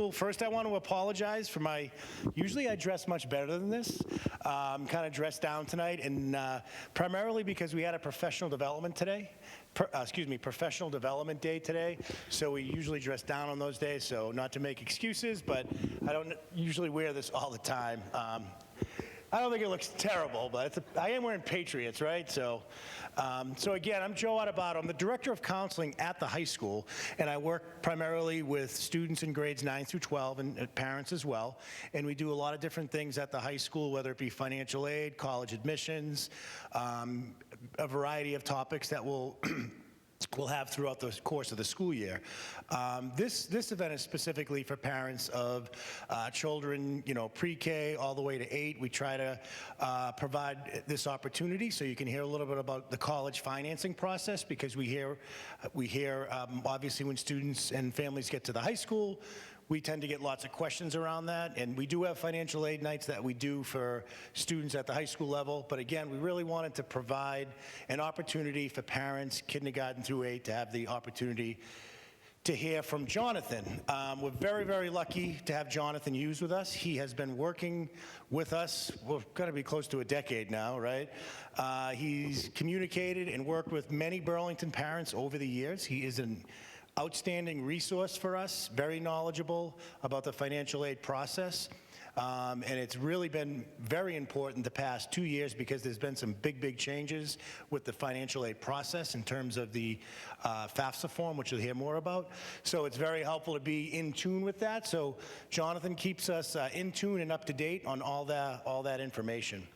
Well, first I want to apologize for usually I dress much better than this. I'm kind of dressed down tonight, and primarily because we had a professional development day today. So we usually dress down on those days, so not to make excuses, but I don't usually wear this all the time. I don't think it looks terrible, but I am wearing Patriots, right? So again, I'm Joe Adebato. I'm the Director of Counseling at the high school, and I work primarily with students in grades 9 through 12 and parents as well. And we do a lot of different things at the high school, whether it be financial aid, college admissions, a variety of topics that we'll have throughout the course of the school year. This event is specifically for parents of children, pre-K all the way to 8. We try to provide this opportunity so you can hear a little bit about the college financing process, because we hear obviously when students and families get to the high school, we tend to get lots of questions around that, and we do have financial aid nights that we do for students at the high school level. But again, we really wanted to provide an opportunity for parents, kindergarten through 8, to have the opportunity to hear from Jonathan. We're very, very lucky to have Jonathan Hughes with us. He has been working with us, we're going to be close to a decade now, right? He's communicated and worked with many Burlington parents over the years. He is an outstanding resource for us, very knowledgeable about the financial aid process. And it's really been very important the past 2 years, because there's been some big changes with the financial aid process in terms of the FAFSA form, which you'll hear more about. So it's very helpful to be in tune with that. So Jonathan keeps us in tune and up to date on all that information.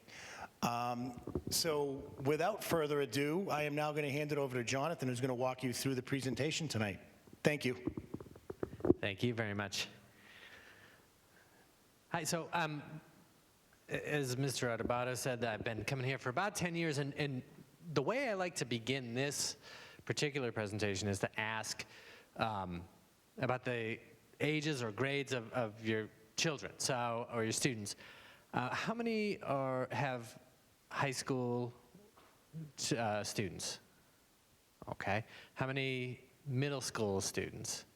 So without further ado, I am now going to hand it over to Jonathan, who's going to walk you through the presentation tonight. Thank you. Thank you very much. Hi, so as Mr. Adebato said, I've been coming here for about 10 years, and the way I like to begin this particular presentation is to ask about the ages or grades of your children, or your students. How many have high school students? Okay. How many middle school students?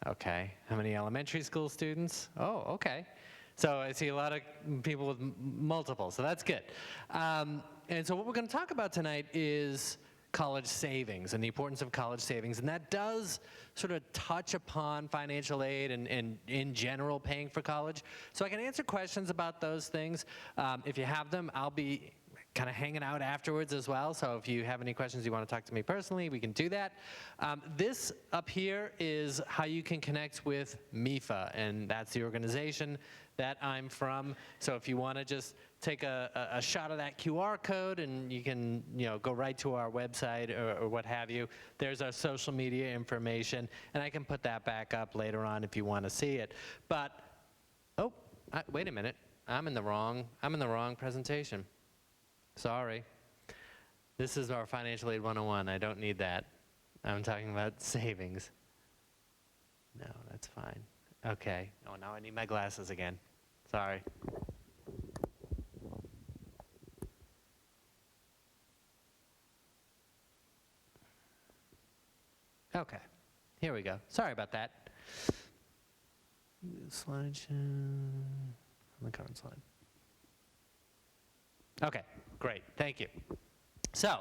Okay. How many elementary school students? Oh, okay. So I see a lot of people with multiple, so that's good. And so what we're going to talk about tonight is college savings and the importance of college savings, and that does sort of touch upon financial aid and in general paying for college. So I can answer questions about those things. If you have them, I'll be kind of hanging out afterwards as well, so if you have any questions you want to talk to me personally, we can do that. This up here is how you can connect with MIFA, and that's the organization that I'm from. So if you want to just take a shot of that QR code, and you can go right to our website or what have you. There's our social media information, and I can put that back up later on if you want to see it. But wait a minute, I'm in the wrong presentation. Sorry. This is our Financial Aid 101. I don't need that. I'm talking about savings. No, that's fine. Okay. Oh, now I need my glasses again. Sorry. Okay. Here we go. Sorry about that. Slideshow. On the current slide. Okay, great, thank you. So,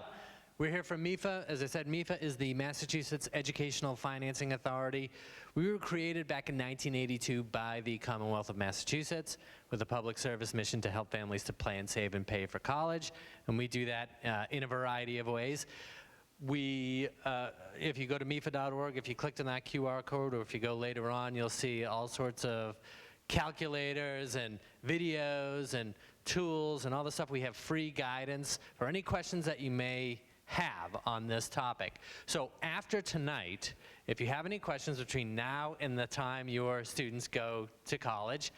we're here from MIFA. As I said, MIFA is the Massachusetts Educational Financing Authority. We were created back in 1982 by the Commonwealth of Massachusetts with a public service mission to help families to plan, save, and pay for college. And we do that in a variety of ways. If you go to MIFA.org, if you clicked on that QR code, or if you go later on, you'll see all sorts of calculators and videos and tools and all the stuff. We have free guidance for any questions that you may have on this topic. So after tonight, if you have any questions between now and the time your students go to college,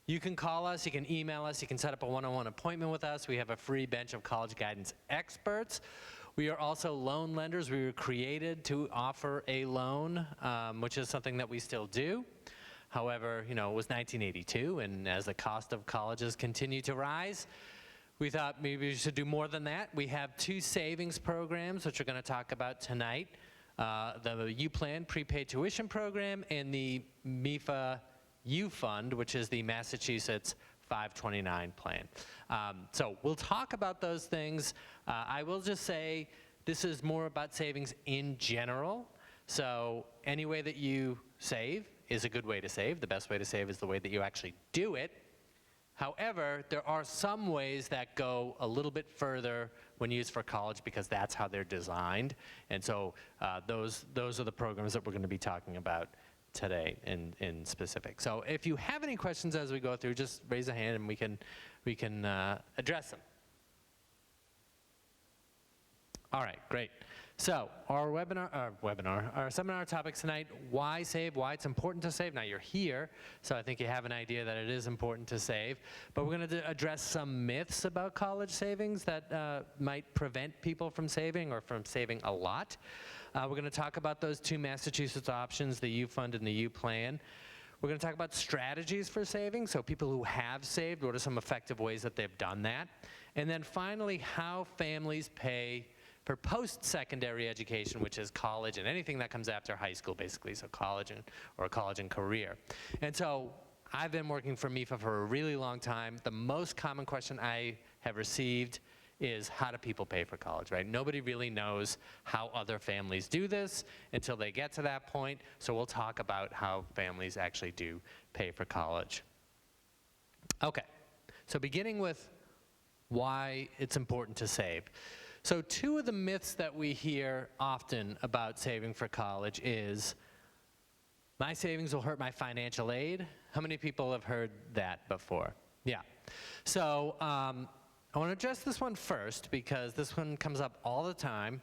you can call us, you can email us, you can set up a one-on-one appointment with us. We have a free bench of college guidance experts. We are also loan lenders. We were created to offer a loan, which is something that we still do. However, it was 1982, and as the cost of colleges continue to rise, we thought maybe we should do more than that. We have 2 savings programs, which we're going to talk about tonight. The U-Plan prepaid tuition program and the MIFA U Fund, which is the Massachusetts 529 plan. So we'll talk about those things. I will just say this is more about savings in general. So any way that you save is a good way to save. The best way to save is the way that you actually do it. However, there are some ways that go a little bit further when used for college because that's how they're designed. And so those are the programs that we're going to be talking about today in specific. So if you have any questions as we go through, just raise a hand and we can address them. All right, great. So our seminar topics tonight, why save, why it's important to save. Now you're here, so I think you have an idea that it is important to save. But we're going to address some myths about college savings that might prevent people from saving or from saving a lot. We're going to talk about those two Massachusetts options, the U Fund and the U Plan. We're going to talk about strategies for saving, so people who have saved, what are some effective ways that they've done that. And then finally, how families pay for post-secondary education, which is college and anything that comes after high school, basically, so college or college and career. And so I've been working for MIFA for a really long time. The most common question I have received is, how do people pay for college, right? Nobody really knows how other families do this until they get to that point. So we'll talk about how families actually do pay for college. Okay, so beginning with why it's important to save. So two of the myths that we hear often about saving for college is, my savings will hurt my financial aid. How many people have heard that before? Yeah. So I want to address this one first because this one comes up all the time.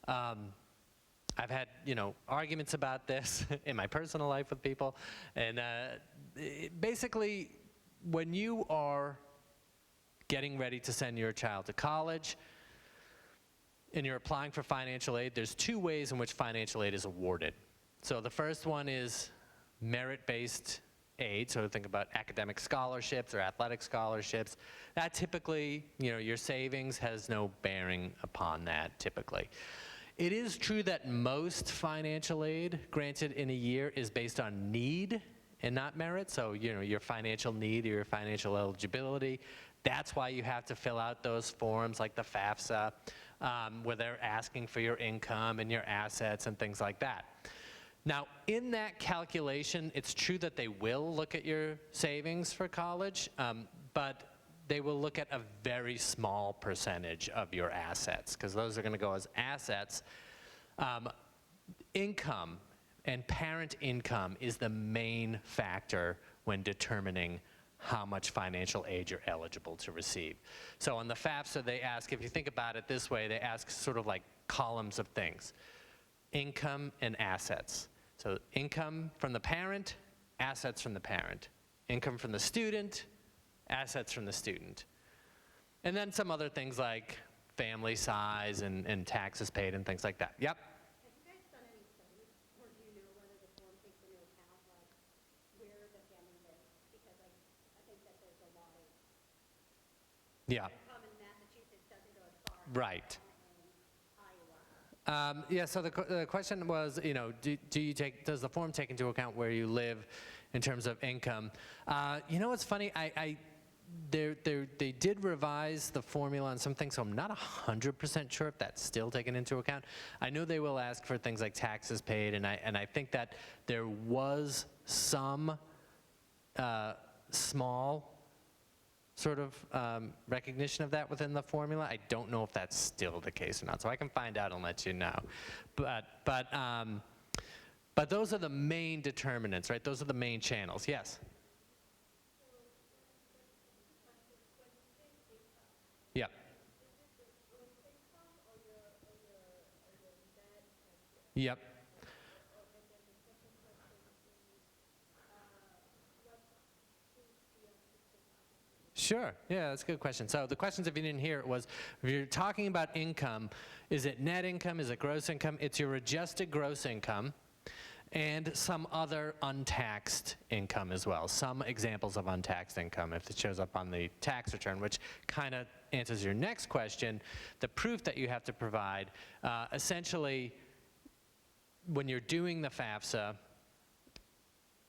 I've had, arguments about this in my personal life with people. And basically, when you are getting ready to send your child to college, and you're applying for financial aid, there's two ways in which financial aid is awarded. So the first one is merit-based aid, so think about academic scholarships or athletic scholarships. That typically, your savings has no bearing upon that typically. It is true that most financial aid granted in a year is based on need and not merit, so your financial need or your financial eligibility. That's why you have to fill out those forms like the FAFSA, where they're asking for your income and your assets and things like that. Now, in that calculation, it's true that they will look at your savings for college, but they will look at a very small percentage of your assets, because those are going to go as assets. Income and parent income is the main factor when determining how much financial aid you're eligible to receive. So on the FAFSA, they ask, if you think about it this way, they ask sort of like columns of things. Income and assets. So income from the parent, assets from the parent. Income from the student, assets from the student. And then some other things like family size and taxes paid and things like that. Yep. Have you guys done any studies, or do you know whether the form takes into account, where the family lives? Because I think that there's a lot of, Yeah. common Massachusetts doesn't go as far as Right. Iowa. Yeah, so the question was, does the form take into account where you live in terms of income? What's funny, they did revise the formula on some things, so I'm not 100% sure if that's still taken into account. I know they will ask for things like taxes paid, and I think that there was some small sort of recognition of that within the formula. I don't know if that's still the case or not, so I can find out and let you know. But those are the main determinants, right? Those are the main channels. Yes? Yeah. Yep. Sure. Yeah, that's a good question. So the questions, if you didn't hear it, was if you're talking about income, is it net income? Is it gross income? It's your adjusted gross income and some other untaxed income as well. Some examples of untaxed income if it shows up on the tax return, which kind of answers your next question. The proof that you have to provide, essentially, when you're doing the FAFSA,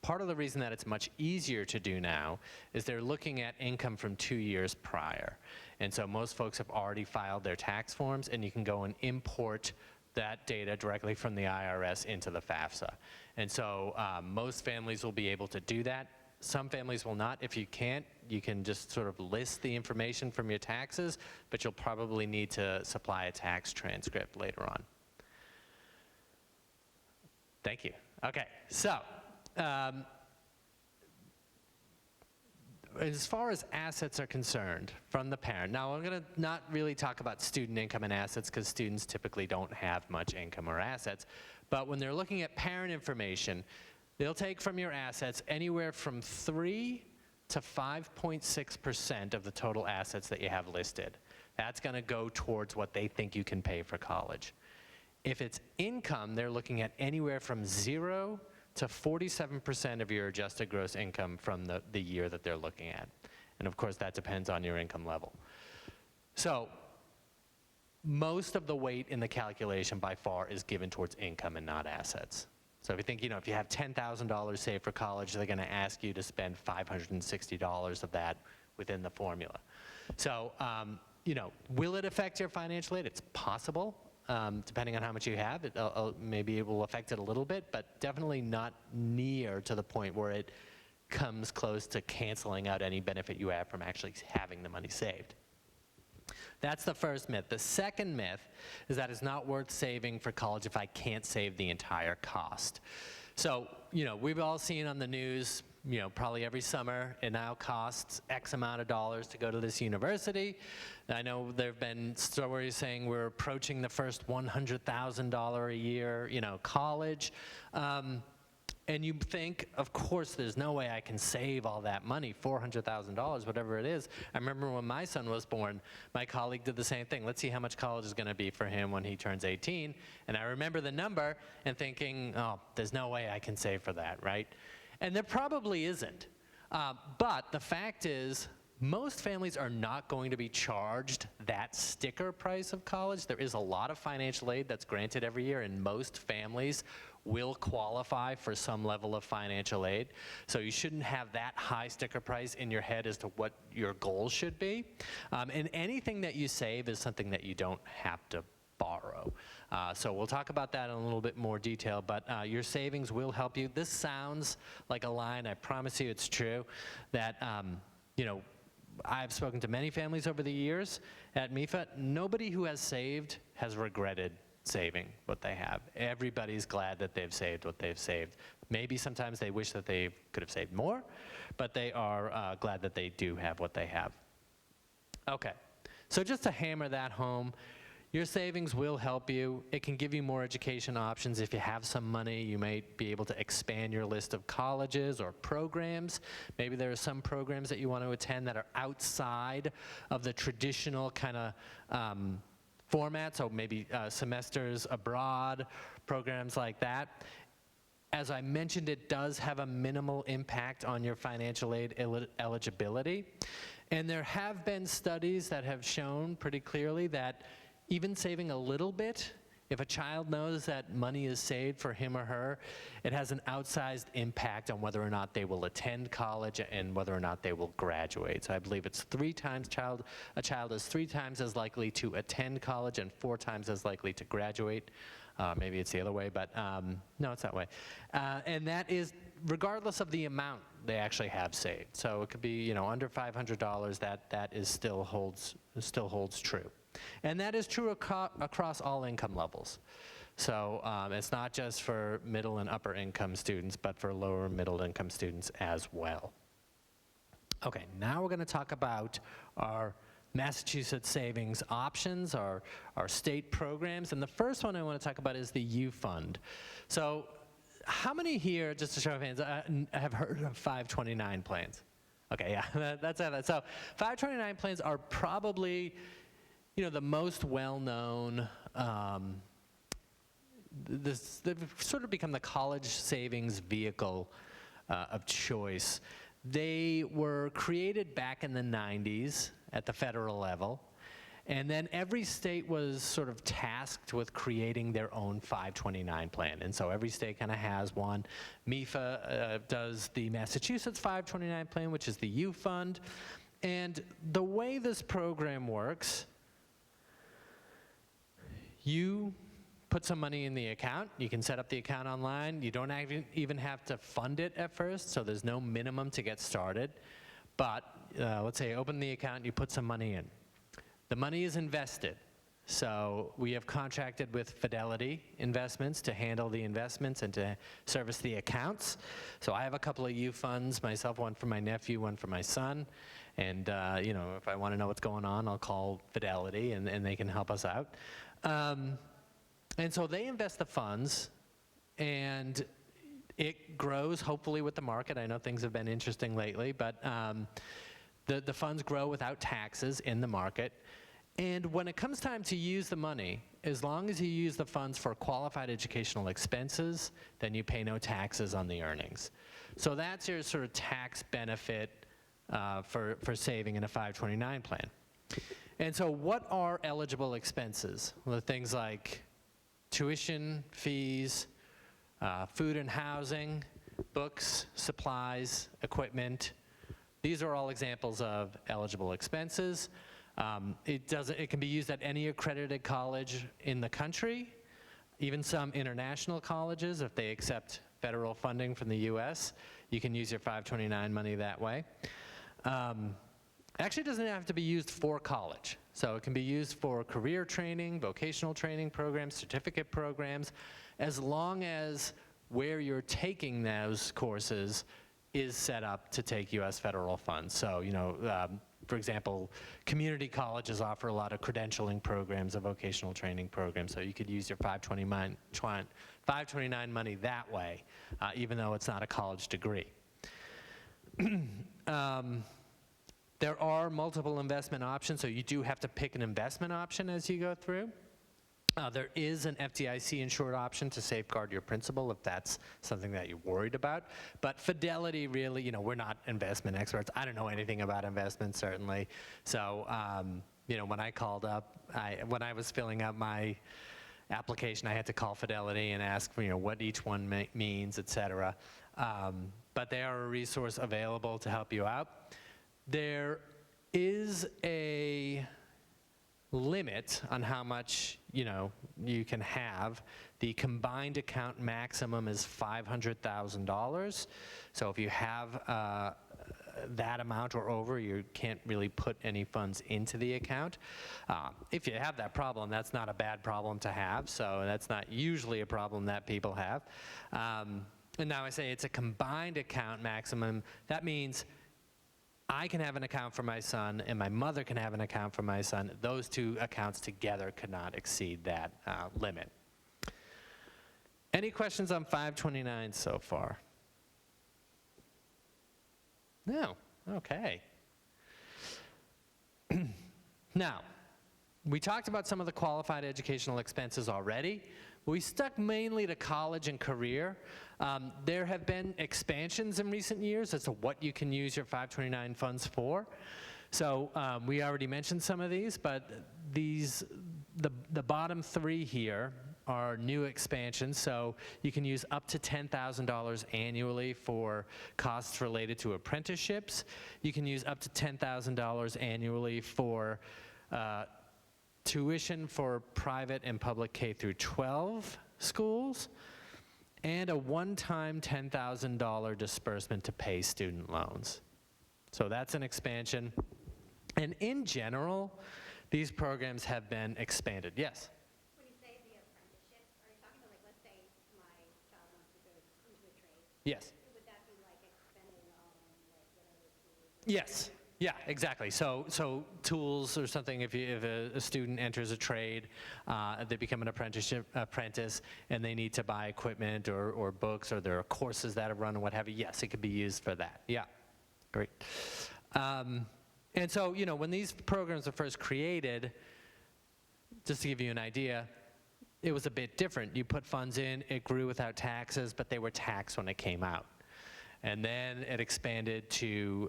Part of the reason that it's much easier to do now is they're looking at income from 2 years prior. And so most folks have already filed their tax forms, and you can go and import that data directly from the IRS into the FAFSA. And so most families will be able to do that. Some families will not. If you can't, you can just sort of list the information from your taxes, but you'll probably need to supply a tax transcript later on. Thank you. Okay, so as far as assets are concerned from the parent, now I'm going to not really talk about student income and assets because students typically don't have much income or assets, but when they're looking at parent information, they'll take from your assets anywhere from 3 to 5.6% of the total assets that you have listed. That's going to go towards what they think you can pay for college. If it's income, they're looking at anywhere from 0 to 47% of your adjusted gross income from the year that they're looking at. And of course, that depends on your income level. So most of the weight in the calculation by far is given towards income and not assets. So if you think, if you have $10,000 saved for college, they're going to ask you to spend $560 of that within the formula. So, will it affect your financial aid? It's possible. Depending on how much you have, maybe it will affect it a little bit, but definitely not near to the point where it comes close to canceling out any benefit you have from actually having the money saved. That's the first myth. The second myth is that it's not worth saving for college if I can't save the entire cost. So, we've all seen on the news, probably every summer, it now costs X amount of dollars to go to this university. I know there have been stories saying we're approaching the first $100,000 a year, college. And you think, of course, there's no way I can save all that money, $400,000, whatever it is. I remember when my son was born, my colleague did the same thing. Let's see how much college is going to be for him when he turns 18. And I remember the number and thinking, oh, there's no way I can save for that, right? And there probably isn't. But the fact is, most families are not going to be charged that sticker price of college. There is a lot of financial aid that's granted every year, and most families will qualify for some level of financial aid. So you shouldn't have that high sticker price in your head as to what your goals should be. And anything that you save is something that you don't have to borrow. So we'll talk about that in a little bit more detail, but your savings will help you. This sounds like a line, I promise you it's true, that I've spoken to many families over the years at MIFA. Nobody who has saved has regretted saving what they have. Everybody's glad that they've saved what they've saved. Maybe sometimes they wish that they could have saved more, but they are glad that they do have what they have. Okay, so just to hammer that home, your savings will help you. It can give you more education options. If you have some money, you might be able to expand your list of colleges or programs. Maybe there are some programs that you want to attend that are outside of the traditional kind of format, so maybe semesters abroad, programs like that. As I mentioned, it does have a minimal impact on your financial aid eligibility. And there have been studies that have shown pretty clearly that even saving a little bit, if a child knows that money is saved for him or her, it has an outsized impact on whether or not they will attend college and whether or not they will graduate. So I believe it's a child is 3 times as likely to attend college and 4 times as likely to graduate. Maybe it's the other way, but no, it's that way. And that is regardless of the amount they actually have saved. So it could be, under $500. That is still holds true. And that is true across all income levels. So it's not just for middle and upper income students, but for lower middle income students as well. Okay, now we're going to talk about our Massachusetts savings options, our state programs. And the first one I want to talk about is the U Fund. So how many here, just to show of hands, have heard of 529 plans? Okay, yeah, that's it. So 529 plans are probably the most well-known, they've sort of become the college savings vehicle of choice. They were created back in the 90s at the federal level, And then every state was sort of tasked with creating their own 529 plan. And so every state kind of has one. MIFA does the Massachusetts 529 plan, which is the U Fund. And the way this program works, you put some money in the account. You can set up the account online. You don't even have to fund it at first, so there's no minimum to get started. But let's say you open the account, you put some money in. The money is invested. So we have contracted with Fidelity Investments to handle the investments and to service the accounts. So I have a couple of U funds, myself, one for my nephew, one for my son. And you know, if I want to know what's going on, I'll call Fidelity and they can help us out. And so they invest the funds, and it grows hopefully with the market. I know things have been interesting lately, but the funds grow without taxes in the market. And when it comes time to use the money, as long as you use the funds for qualified educational expenses, then you pay no taxes on the earnings. So that's your sort of tax benefit for saving in a 529 plan. And so what are eligible expenses? Well, things like tuition, fees, food and housing, books, supplies, equipment. These are all examples of eligible expenses. It can be used at any accredited college in the country, even some international colleges, if they accept federal funding from the US, you can use your 529 money that way. Actually, it doesn't have to be used for college. So it can be used for career training, vocational training programs, certificate programs, as long as where you're taking those courses is set up to take US federal funds. So, you know, for example, community colleges offer a lot of credentialing programs, and vocational training programs, so you could use your 529 money that way, even though it's not a college degree. There are multiple investment options, so you do have to pick an investment option as you go through. There is an FDIC-insured option to safeguard your principal if that's something that you're worried about. But Fidelity really, you know, we're not investment experts. I don't know anything about investments, certainly. So, you know, when I called up, when I was filling out my application, I had to call Fidelity and ask, you know, what each one means, et cetera. But they are a resource available to help you out. There is a limit on how much, you know, you can have. The combined account maximum is $500,000. So if you have that amount or over, you can't really put any funds into the account. If you have that problem, that's not a bad problem to have. So that's not usually a problem that people have. And now I say it's a combined account maximum. That means I can have an account for my son, and my mother can have an account for my son. Those two accounts together could not exceed that limit. Any questions on 529 so far? No? Okay. Now, we talked about some of the qualified educational expenses already. We stuck mainly to college and career. There have been expansions in recent years as to what you can use your 529 funds for. So we already mentioned some of these, but the bottom three here are new expansions. So you can use up to $10,000 annually for costs related to apprenticeships. You can use up to $10,000 annually for tuition for private and public K through 12 schools, and a one-time $10,000 disbursement to pay student loans. So that's an expansion. And in general, these programs have been expanded. Yes? When you say the apprenticeship, are you talking about, like, let's say my child wants to go into a trade? Yes. Would that be like expending all like whatever tools? Yes. Yeah, exactly. So tools or something, if a student enters a trade, they become an apprentice, and they need to buy equipment or books, or there are courses that are run and what have you, yes, it could be used for that. Yeah, great. And so, you know, when these programs were first created, just to give you an idea, it was a bit different. You put funds in, it grew without taxes, but they were taxed when it came out. And then it expanded to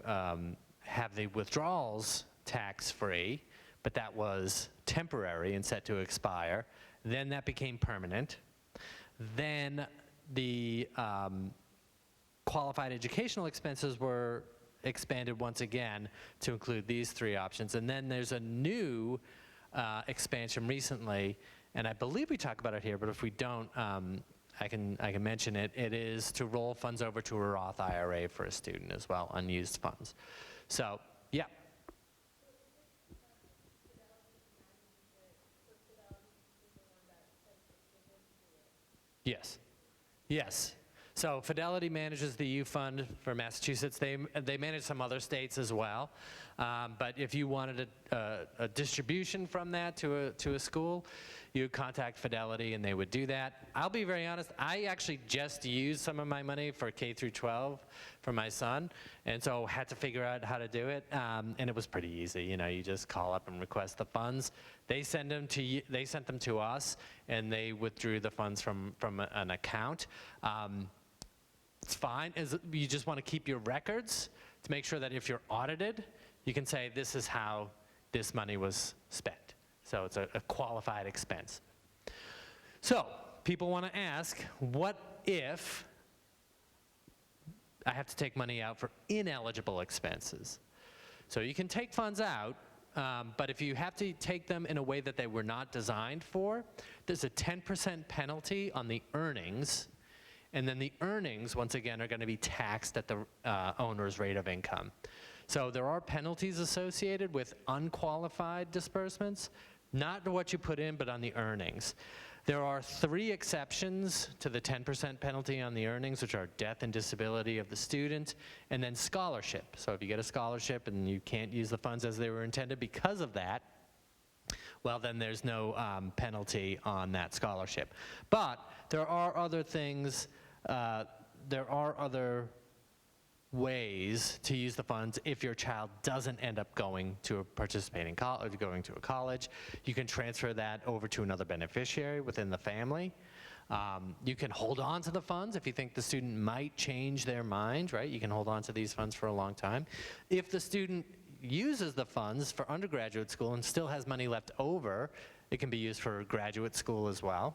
have the withdrawals tax-free, but that was temporary and set to expire. Then that became permanent. Then the qualified educational expenses were expanded once again to include these 3 options. And then there's a new expansion recently, and I believe we talk about it here, but if we don't, I can mention it. It is to roll funds over to a Roth IRA for a student as well, unused funds. So, yeah. Yes. Yes. So Fidelity manages the U Fund for Massachusetts. They manage some other states as well. But if you wanted a distribution from that to a school, you would contact Fidelity and they would do that. I'll be very honest, I actually just used some of my money for K through 12 for my son, and so had to figure out how to do it. And it was pretty easy. You know, you just call up and request the funds. They send them to you, they sent them to us, and they withdrew the funds from an account. It's fine. You just want to keep your records to make sure that if you're audited, you can say this is how this money was spent. So it's a qualified expense. So people want to ask, what if I have to take money out for ineligible expenses? So you can take funds out, but if you have to take them in a way that they were not designed for, there's a 10% penalty on the earnings. And then the earnings, once again, are going to be taxed at the owner's rate of income. So there are penalties associated with unqualified disbursements, not what you put in, but on the earnings. There are 3 exceptions to the 10% penalty on the earnings, which are death and disability of the student, and then scholarship. So if you get a scholarship and you can't use the funds as they were intended because of that, well, then there's no penalty on that scholarship. But there are other things, there are other ways to use the funds if your child doesn't end up going to a participating college, going to a college. You can transfer that over to another beneficiary within the family. You can hold on to the funds if you think the student might change their mind, right? You can hold on to these funds for a long time. If the student uses the funds for undergraduate school and still has money left over, it can be used for graduate school as well.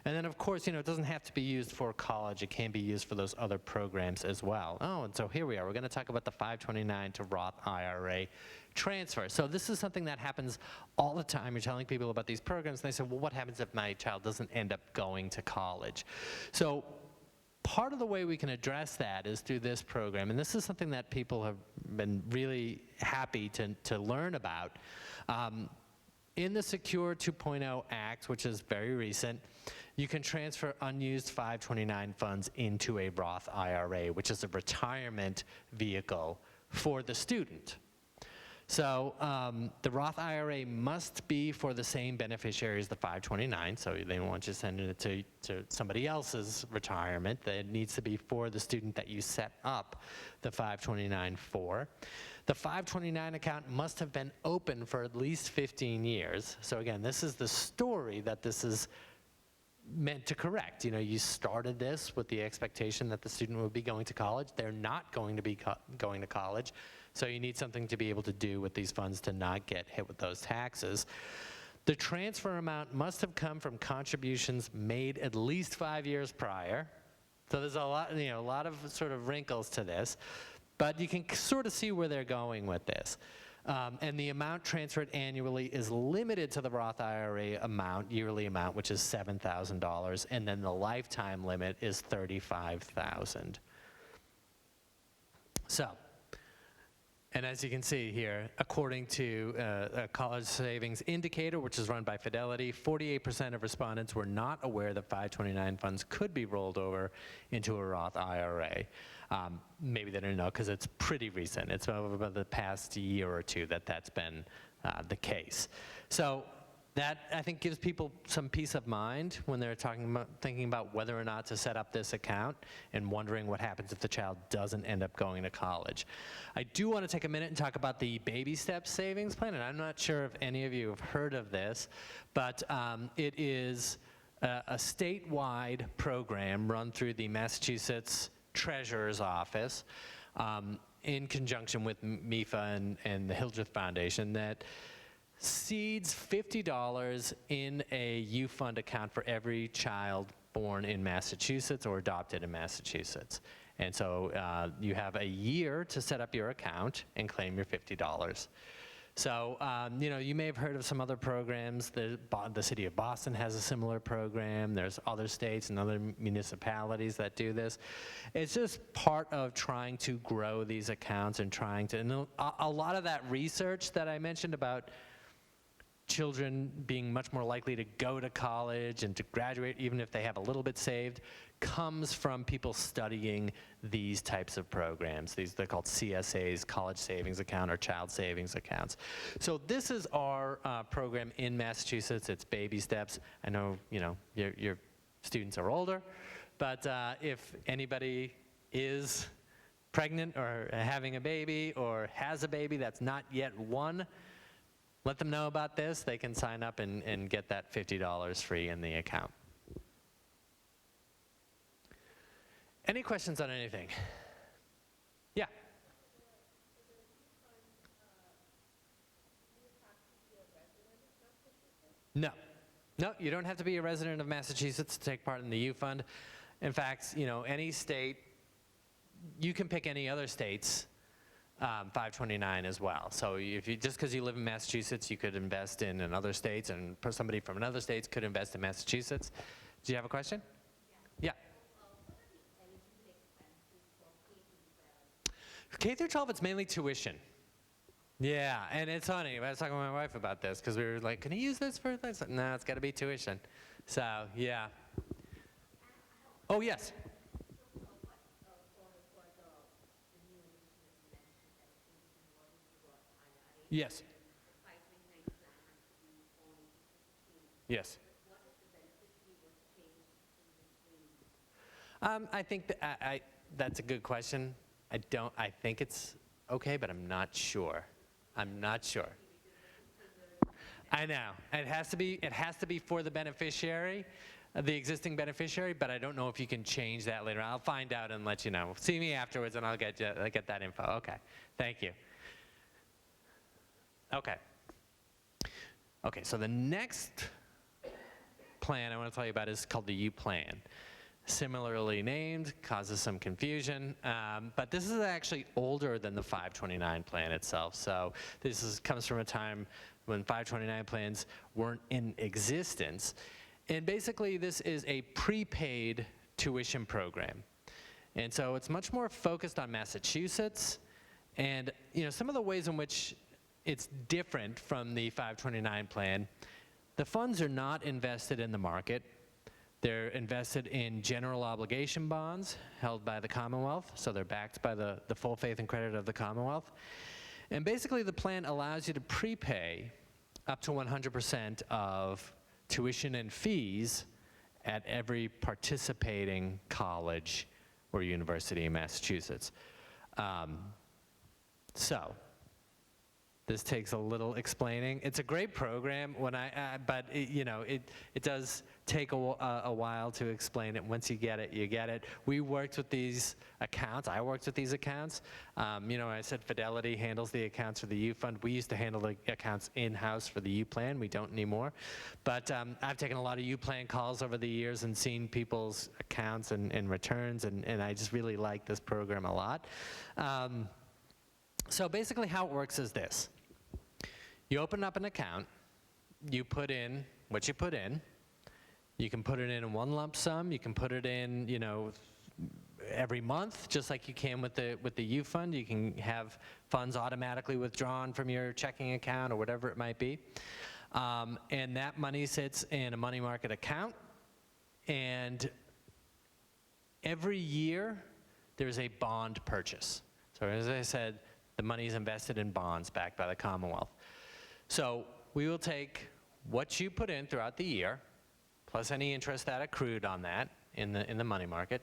And then, of course, you know, it doesn't have to be used for college. It can be used for those other programs as well. Oh, and so here we are. We're going to talk about the 529 to Roth IRA transfer. So this is something that happens all the time. You're telling people about these programs, and they say, well, what happens if my child doesn't end up going to college? So part of the way we can address that is through this program, and this is something that people have been really happy to learn about. In the Secure 2.0 Act, which is very recent, you can transfer unused 529 funds into a Roth IRA, which is a retirement vehicle for the student. So the Roth IRA must be for the same beneficiary as the 529, so they don't want you sending it to somebody else's retirement. It needs to be for the student that you set up the 529 for. The 529 account must have been open for at least 15 years. So again, this is the story that this is meant to correct. You know, you started this with the expectation that the student would be going to college. They're not going to be going to college. So you need something to be able to do with these funds to not get hit with those taxes. The transfer amount must have come from contributions made at least 5 years prior. So there's a lot, you know, a lot of sort of wrinkles to this, but you can sort of see where they're going with this. And the amount transferred annually is limited to the Roth IRA amount, yearly amount, which is $7,000, and then the lifetime limit is $35,000. So, and as you can see here, according to a college savings indicator, which is run by Fidelity, 48% of respondents were not aware that 529 funds could be rolled over into a Roth IRA. Maybe they didn't know because it's pretty recent. It's over the past year or two that that's been the case. So that, I think, gives people some peace of mind when they're thinking about whether or not to set up this account and wondering what happens if the child doesn't end up going to college. I do want to take a minute and talk about the Baby Steps Savings Plan, and I'm not sure if any of you have heard of this, but it is a statewide program run through the Massachusetts Treasurer's Office in conjunction with MIFA and the Hildreth Foundation that seeds $50 in a U Fund account for every child born in Massachusetts or adopted in Massachusetts. And so you have a year to set up your account and claim your $50. So, you may have heard of some other programs. The city of Boston has a similar program. There's other states and other municipalities that do this. It's just part of trying to grow these accounts and trying to, and a lot of that research that I mentioned about children being much more likely to go to college and to graduate even if they have a little bit saved comes from people studying these types of programs. They're called CSAs, college savings account or child savings accounts. So this is our program in Massachusetts. It's baby steps. I know, your students are older, but if anybody is pregnant or having a baby or has a baby that's not yet one, let them know about this. They can sign up and get that $50 free in the account. Any questions on anything? Yeah. No. No, you don't have to be a resident of Massachusetts to take part in the U Fund. In fact, any state, you can pick any other state's 529 as well. So just because you live in Massachusetts, you could invest in other states, and somebody from another state could invest in Massachusetts. Do you have a question? Yeah. K through 12, it's mainly tuition. Yeah, and it's funny. I was talking to my wife about this because we were like, "Can you use this for this?" No, it's got to be tuition. So yeah. Oh yes. Yes. Yes. I think that's a good question. I think it's okay, but I'm not sure. I'm not sure. I know. It has to be for the beneficiary, the existing beneficiary, but I don't know if you can change that later. I'll find out and let you know. See me afterwards and I'll get that info. Okay. Thank you. Okay. Okay, so the next plan I want to tell you about is called the U Plan. Similarly named, causes some confusion, but this is actually older than the 529 plan itself. So this comes from a time when 529 plans weren't in existence. And basically this is a prepaid tuition program. And so it's much more focused on Massachusetts. And some of the ways in which it's different from the 529 plan, the funds are not invested in the market. They're invested in general obligation bonds held by the Commonwealth, so they're backed by the full faith and credit of the Commonwealth. And basically the plan allows you to prepay up to 100% of tuition and fees at every participating college or university in Massachusetts. This takes a little explaining. It's a great program, but it does take a while to explain it. Once you get it, you get it. We worked with these accounts. I worked with these accounts. I said Fidelity handles the accounts for the U Fund. We used to handle the accounts in-house for the U Plan. We don't anymore. But I've taken a lot of U Plan calls over the years and seen people's accounts and returns, and I just really like this program a lot. So basically how it works is this. You open up an account, you put in what you put in. You can put it in one lump sum, you can put it in, every month, just like you can with the U Fund. You can have funds automatically withdrawn from your checking account or whatever it might be. And that money sits in a money market account. And every year, there's a bond purchase. So as I said, the money is invested in bonds backed by the Commonwealth. So we will take what you put in throughout the year, plus any interest that accrued on that in the money market,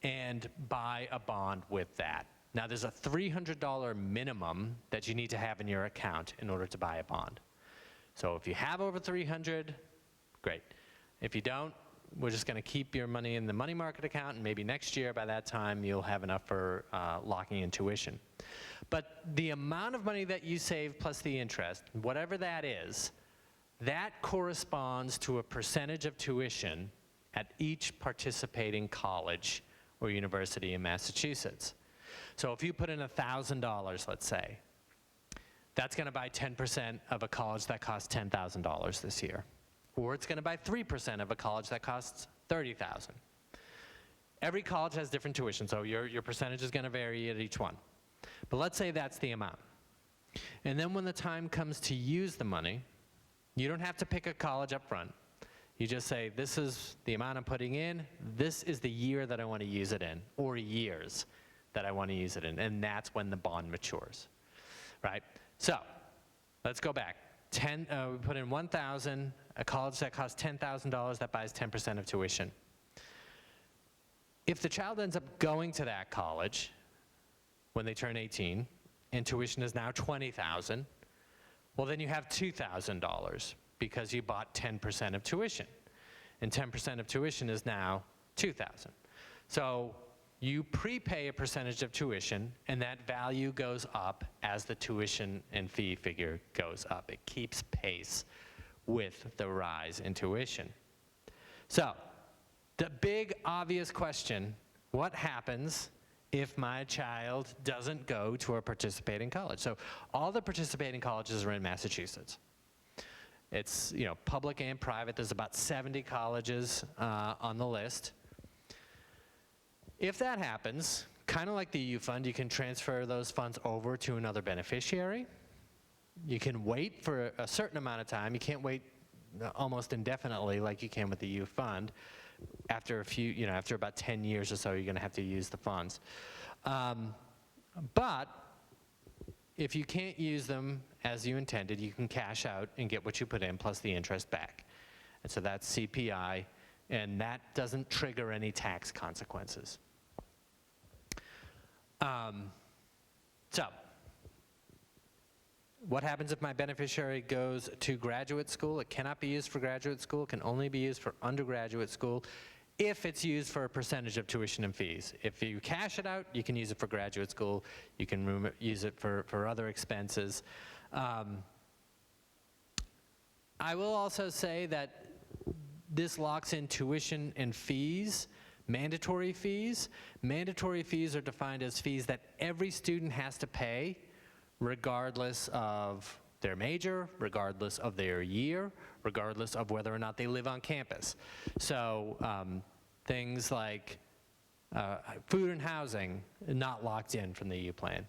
and buy a bond with that. Now there's a $300 minimum that you need to have in your account in order to buy a bond. So if you have over 300, great. If you don't, we're just going to keep your money in the money market account, and maybe next year by that time you'll have enough for locking in tuition. But the amount of money that you save plus the interest, whatever that is, that corresponds to a percentage of tuition at each participating college or university in Massachusetts. So if you put in $1,000, let's say, that's going to buy 10% of a college that costs $10,000 this year. Or it's going to buy 3% of a college that costs $30,000. Every college has different tuition, so your percentage is going to vary at each one. But let's say that's the amount. And then when the time comes to use the money, you don't have to pick a college up front. You just say, this is the amount I'm putting in, this is the year that I want to use it in, or years that I want to use it in, and that's when the bond matures, right? So, let's go back. We put in $1,000, a college that costs $10,000, that buys 10% of tuition. If the child ends up going to that college when they turn 18, and tuition is now $20,000, well, then you have $2,000 because you bought 10% of tuition. And 10% of tuition is now $2,000. So you prepay a percentage of tuition, and that value goes up as the tuition and fee figure goes up. It keeps pace with the rise in tuition. So the big obvious question, what happens if my child doesn't go to a participating college? So all the participating colleges are in Massachusetts. It's, you know, public and private. There's about 70 colleges on the list. If that happens, kind of like the U Fund, you can transfer those funds over to another beneficiary. You can wait for a certain amount of time. You can't wait almost indefinitely like you can with the U Fund. After after about 10 years or so, you're going to have to use the funds. But if you can't use them as you intended, you can cash out and get what you put in plus the interest back. And so that's CPI, and that doesn't trigger any tax consequences. So what happens if my beneficiary goes to graduate school? It cannot be used for graduate school. It can only be used for undergraduate school if it's used for a percentage of tuition and fees. If you cash it out, you can use it for graduate school. You can use it for other expenses. I will also say that this locks in tuition and fees, mandatory fees. Mandatory fees are defined as fees that every student has to pay regardless of their major, regardless of their year, regardless of whether or not they live on campus. So things like food and housing, not locked in from the U plan.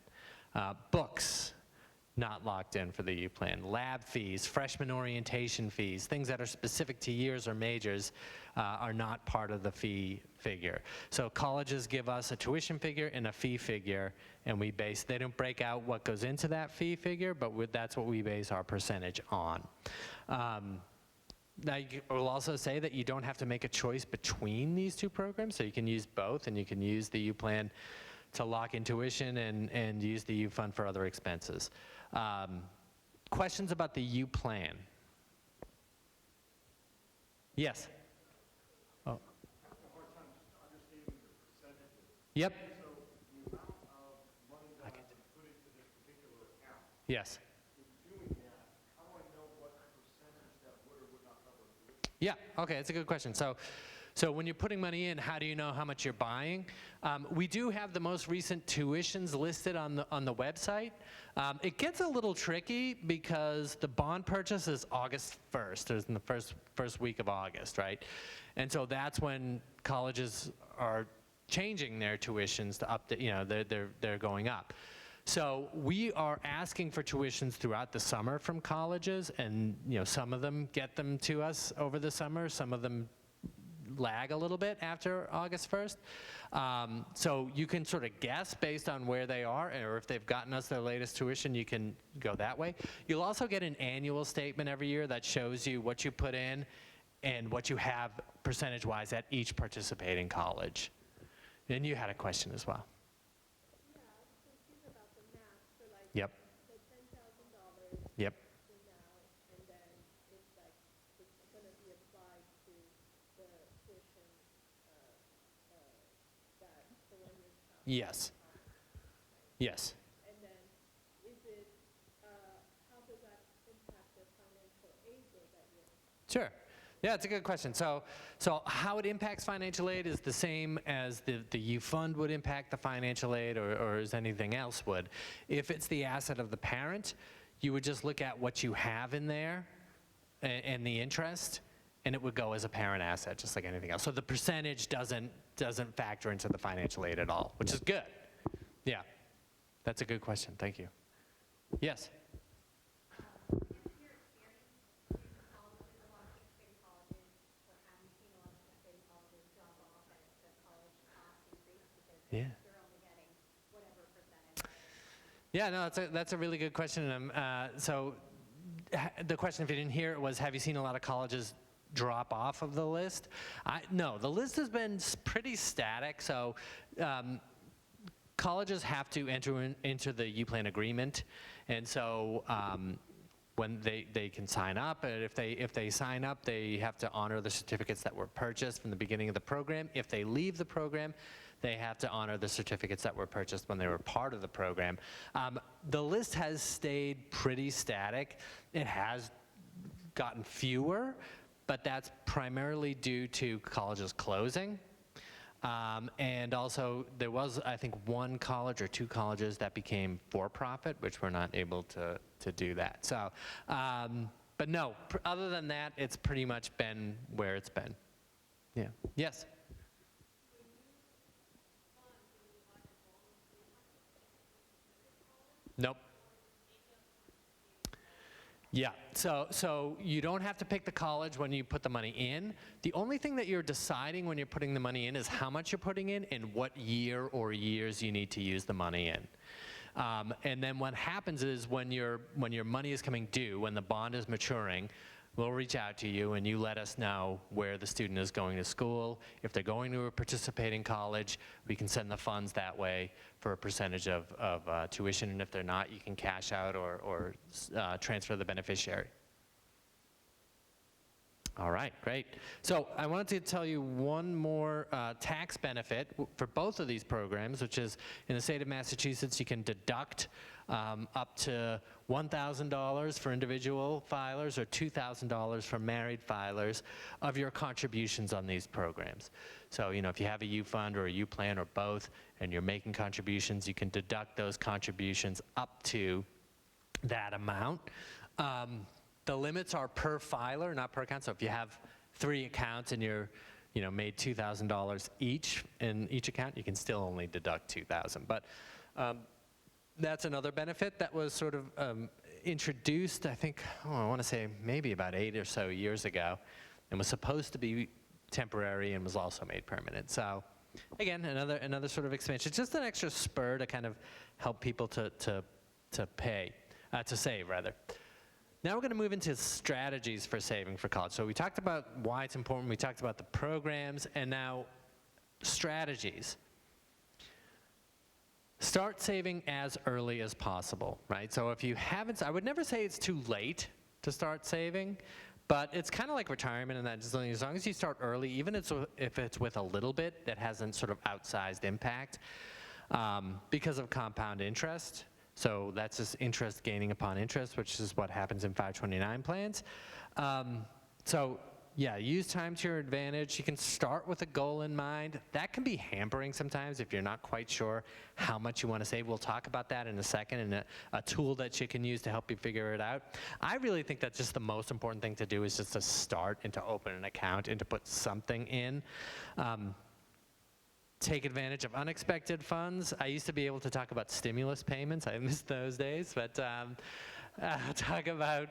Books, not locked in for the U plan. Lab fees, freshman orientation fees, things that are specific to years or majors are not part of the fee figure. So colleges give us a tuition figure and a fee figure, and they don't break out what goes into that fee figure, but that's what we base our percentage on. Now, I will also say that you don't have to make a choice between these two programs, so you can use both, and you can use the U plan to lock in tuition and use the U Fund for other expenses. Questions about the U plan? Yes? Oh. Yep. So the amount of money that I can put into this particular account, Yes. in doing that, how do I know what percentage that would or would not cover tuition? Yeah, okay, that's a good question. So when you're putting money in, how do you know how much you're buying? We do have the most recent tuitions listed on the website. It gets a little tricky because the bond purchase is August 1st. It's in the first week of August, right? And so that's when colleges are changing their tuitions to update, they're going up. So we are asking for tuitions throughout the summer from colleges, and some of them get them to us over the summer, some of them lag a little bit after August 1st. So you can sort of guess based on where they are, or if they've gotten us their latest tuition, you can go that way. You'll also get an annual statement every year that shows you what you put in and what you have percentage-wise at each participating college. And you had a question as well. Yeah, I was confused about the math for like Yep. the $10,000 Yep. for now, and then it's like, it's gonna be applied to the tuition, that the one you're. Yes. Yes. And then Sure. Yeah, it's a good question. So how it impacts financial aid is the same as the U fund would impact the financial aid or as anything else would. If it's the asset of the parent, you would just look at what you have in there and the interest, and it would go as a parent asset, just like anything else. So the percentage doesn't factor into the financial aid at all, which is good. Yeah, that's a good question. Thank you. Yes? Yeah. Yeah, no, that's a really good question. So the question, if you didn't hear it, was have you seen a lot of colleges drop off of the list? No, the list has been pretty static. So colleges have to enter into the U-Plan agreement. And so when they can sign up, and if they sign up, they have to honor the certificates that were purchased from the beginning of the program. If they leave the program, they have to honor the certificates that were purchased when they were part of the program. The list has stayed pretty static. It has gotten fewer, but that's primarily due to colleges closing. And also, there was, I think, one college or two colleges that became for-profit, which were not able to do that. So, but no, other than that, it's pretty much been where it's been. Yeah. Yes? Nope. Yeah, so you don't have to pick the college when you put the money in. The only thing that you're deciding when you're putting the money in is how much you're putting in and what year or years you need to use the money in. And then what happens is when your money is coming due, when the bond is maturing, we'll reach out to you and you let us know where the student is going to school. If they're going to a participating college, we can send the funds that way for a percentage of tuition, and if they're not, you can cash out or transfer the beneficiary. All right, great. So I wanted to tell you one more tax benefit for both of these programs, which is in the state of Massachusetts, you can deduct up to $1,000 for individual filers or $2,000 for married filers of your contributions on these programs. So, you know, if you have a U fund or a U plan or both, and you're making contributions, you can deduct those contributions up to that amount. The limits are per filer, not per account. So if you have 3 accounts and you're, you know, made $2,000 each in each account, you can still only deduct $2,000. But that's another benefit that was sort of introduced, I think, I want to say maybe about 8 or so years ago, and was supposed to be temporary and was also made permanent. So again, another sort of expansion, just an extra spur to kind of help people to save rather. Now we're going to move into strategies for saving for college. So we talked about why it's important, we talked about the programs, and now strategies. Start saving as early as possible, right? So if you haven't, I would never say it's too late to start saving, but it's kind of like retirement in that as long as you start early, even if it's with a little bit that hasn't sort of outsized impact because of compound interest. So that's just interest gaining upon interest, which is what happens in 529 plans. So yeah, use time to your advantage. You can start with a goal in mind. That can be hampering sometimes if you're not quite sure how much you want to save. We'll talk about that in a second, and a tool that you can use to help you figure it out. I really think that's just the most important thing to do is just to start and to open an account and to put something in. Take advantage of unexpected funds. I used to be able to talk about stimulus payments. I missed those days, but talk about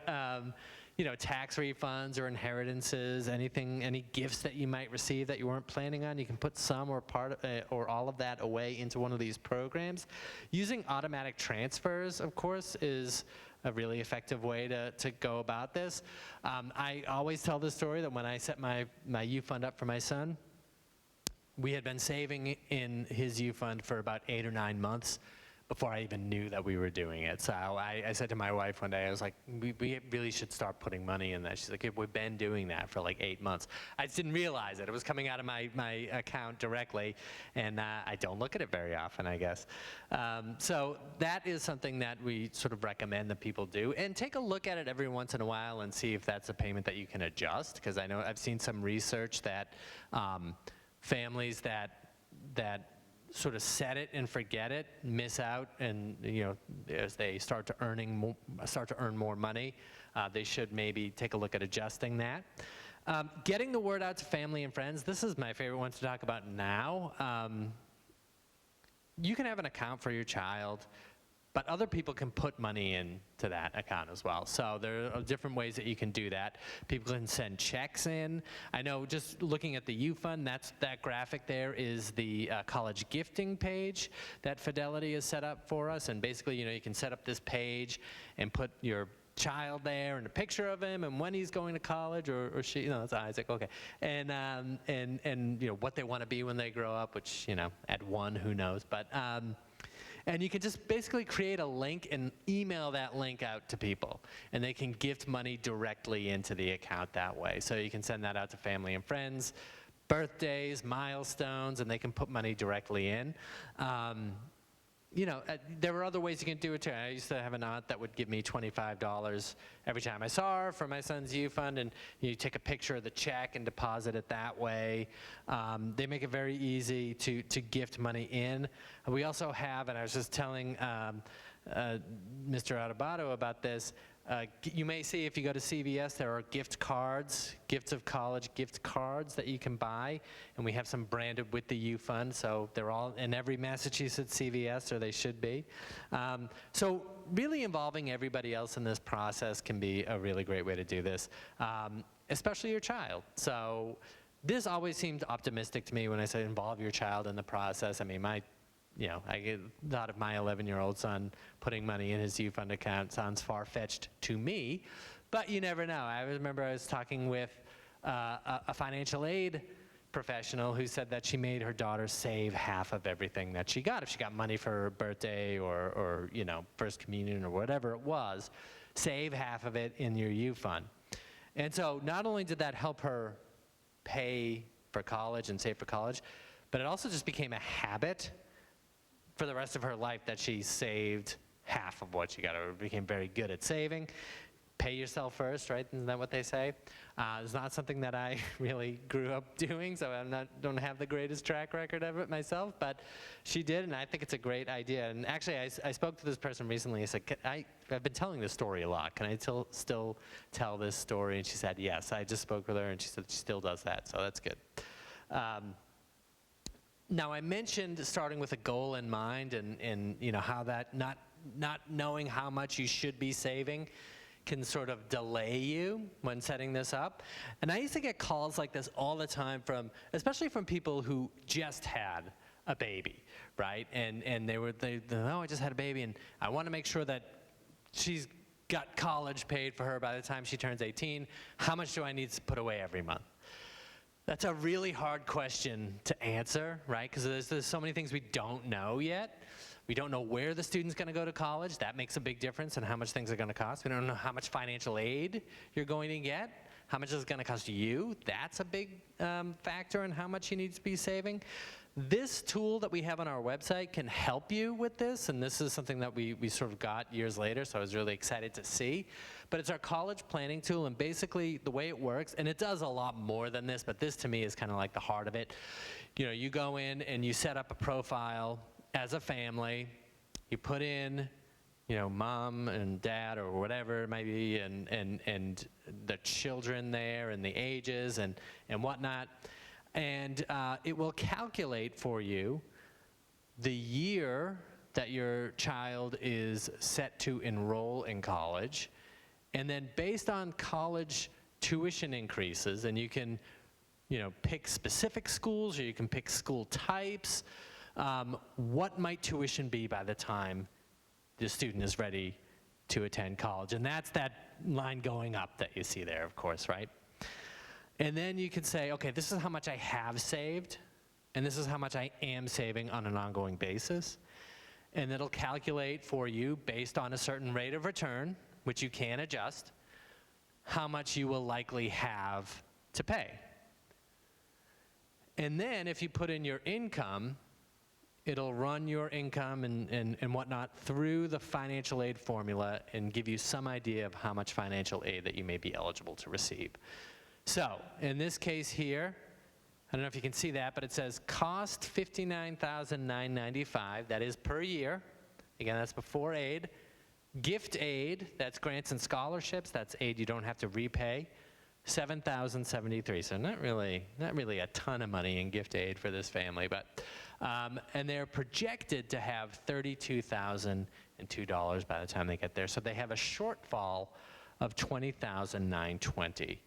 you know, tax refunds or inheritances, any gifts that you might receive that you weren't planning on. You can put some or part or all of that away into one of these programs. Using automatic transfers, of course, is a really effective way to go about this. I always tell the story that when I set my U fund up for my son, we had been saving in his U fund for about 8 or 9 months before I even knew that we were doing it. So I said to my wife one day, I was like, we really should start putting money in that. She's like, we've been doing that for like 8 months. I just didn't realize it. It was coming out of my account directly, and I don't look at it very often, I guess. So that is something that we sort of recommend that people do. And take a look at it every once in a while and see if that's a payment that you can adjust, because I know I've seen some research that families that sort of set it and forget it miss out, and as they start to earn more money, they should maybe take a look at adjusting that. Getting the word out to family and friends, this is my favorite one to talk about now. You can have an account for your child, but other people can put money into that account as well. So there are different ways that you can do that. People can send checks in. I know, just looking at the U Fund, that graphic there is the college gifting page that Fidelity has set up for us. And basically, you can set up this page and put your child there and a picture of him and when he's going to college, or she, it's Isaac, okay, and what they want to be when they grow up, which at 1, who knows, but. And you can just basically create a link and email that link out to people, and they can gift money directly into the account that way. So you can send that out to family and friends, birthdays, milestones, and they can put money directly in. There were other ways you can do it too. I used to have an aunt that would give me $25 every time I saw her for my son's U Fund, and you take a picture of the check and deposit it that way. They make it very easy to gift money in. We also have, and I was just telling Mr. Adebato about this, you may see if you go to CVS, there are gift cards, gifts of college gift cards that you can buy, and we have some branded with the U Fund, so they're all in every Massachusetts CVS, or they should be. So really involving everybody else in this process can be a really great way to do this, especially your child. So this always seemed optimistic to me when I said involve your child in the process. I mean, I thought of my 11-year-old son putting money in his U Fund account sounds far-fetched to me, but you never know. I remember I was talking with a financial aid professional who said that she made her daughter save half of everything that she got. If she got money for her birthday or first communion or whatever it was, save half of it in your U Fund. And so not only did that help her pay for college and save for college, but it also just became a habit for the rest of her life that she saved half of what she got. Or became very good at saving. Pay yourself first, right? Isn't that what they say? It's not something that I really grew up doing, so don't have the greatest track record of it myself, but she did, and I think it's a great idea. And actually, I spoke to this person recently. I said, I've been telling this story a lot. Can I still tell this story? And she said, yes. I just spoke with her, and she said she still does that, so that's good. Now, I mentioned starting with a goal in mind, and how that not knowing how much you should be saving can sort of delay you when setting this up. And I used to get calls like this all the time especially from people who just had a baby, right? And they oh, I just had a baby, and I want to make sure that she's got college paid for her by the time she turns 18. How much do I need to put away every month? That's a really hard question to answer, right? Because there's so many things we don't know yet. We don't know where the student's going to go to college. That makes a big difference in how much things are going to cost. We don't know how much financial aid you're going to get. How much is it going to cost you? That's a big factor in how much you need to be saving. This tool that we have on our website can help you with this, and this is something that we sort of got years later, so I was really excited to see. But it's our college planning tool, and basically the way it works, and it does a lot more than this, but this to me is kind of like the heart of it. You go in and you set up a profile as a family. You put in, mom and dad or whatever it might be, and the children there and the ages and whatnot. And it will calculate for you the year that your child is set to enroll in college. And then based on college tuition increases, and you can pick specific schools, or you can pick school types, what might tuition be by the time the student is ready to attend college? And that's that line going up that you see there, of course, right? And then you can say, okay, this is how much I have saved, and this is how much I am saving on an ongoing basis. and it'll calculate for you based on a certain rate of return, which you can adjust, how much you will likely have to pay. And then if you put in your income, it'll run your income and whatnot through the financial aid formula and give you some idea of how much financial aid that you may be eligible to receive. So in this case here, I don't know if you can see that, but it says cost $59,995, that is per year. Again, that's before aid. Gift aid, that's grants and scholarships, that's aid you don't have to repay, $7,073. So not really a ton of money in gift aid for this family, but and they're projected to have $32,002 by the time they get there. So they have a shortfall of $20,920.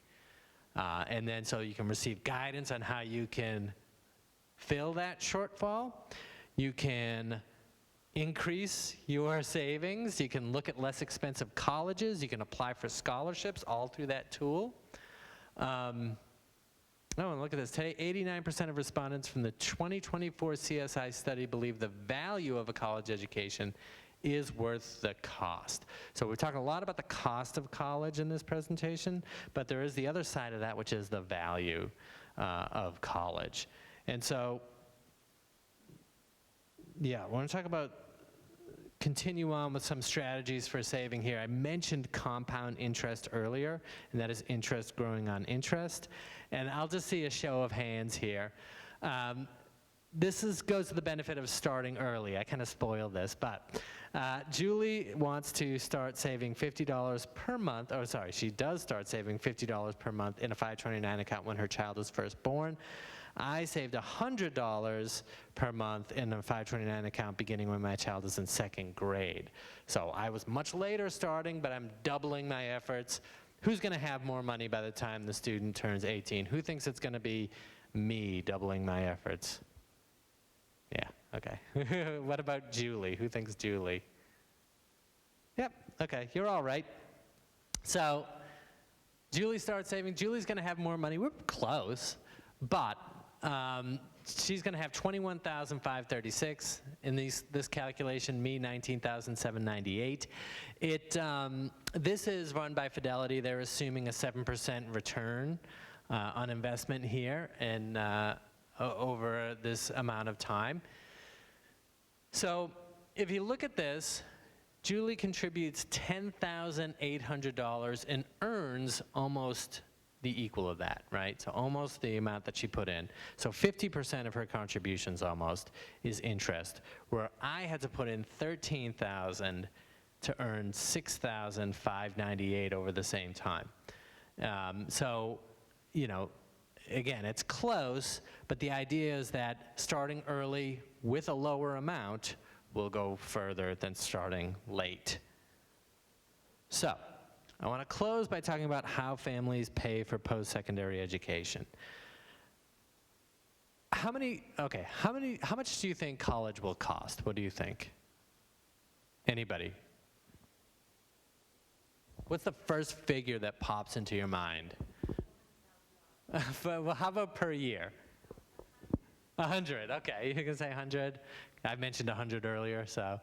And then so you can receive guidance on how you can fill that shortfall. You can increase your savings. You can look at less expensive colleges. You can apply for scholarships all through that tool. Oh, and look at this. Today, 89% of respondents from the 2024 CSI study believe the value of a college education is worth the cost. So we're talking a lot about the cost of college in this presentation, but there is the other side of that, which is the value of college. And so, yeah, I want to talk about, continue on with some strategies for saving here. I mentioned compound interest earlier, and that is interest growing on interest. And I'll just see a show of hands here. This goes to the benefit of starting early. I kind of spoiled this, but Julie wants to start saving $50 per month, or sorry, she does start saving $50 per month in a 529 account when her child is first born. I saved $100 per month in a 529 account beginning when my child is in second grade. So I was much later starting, but I'm doubling my efforts. Who's going to have more money by the time the student turns 18? Who thinks it's going to be me doubling my efforts? Yeah, okay. What about Julie? Who thinks Julie? Yep, okay, you're all right. So Julie starts saving. Julie's going to have more money. We're close, but she's going to have $21,536 in this calculation. Me, $19,798. This is run by Fidelity. They're assuming a 7% return on investment here, and over this amount of time. So if you look at this, Julie contributes $10,800 and earns almost the equal of that, right? So almost the amount that she put in. So 50% of her contributions almost is interest, where I had to put in $13,000 to earn $6,598 over the same time. So, you know, again, it's close, but the idea is that starting early with a lower amount will go further than starting late. So, I want to close by talking about how families pay for post-secondary education. How much do you think college will cost? What do you think? Anybody? What's the first figure that pops into your mind? Well, how about per year? 100, okay, you can say 100. I mentioned 100 earlier, so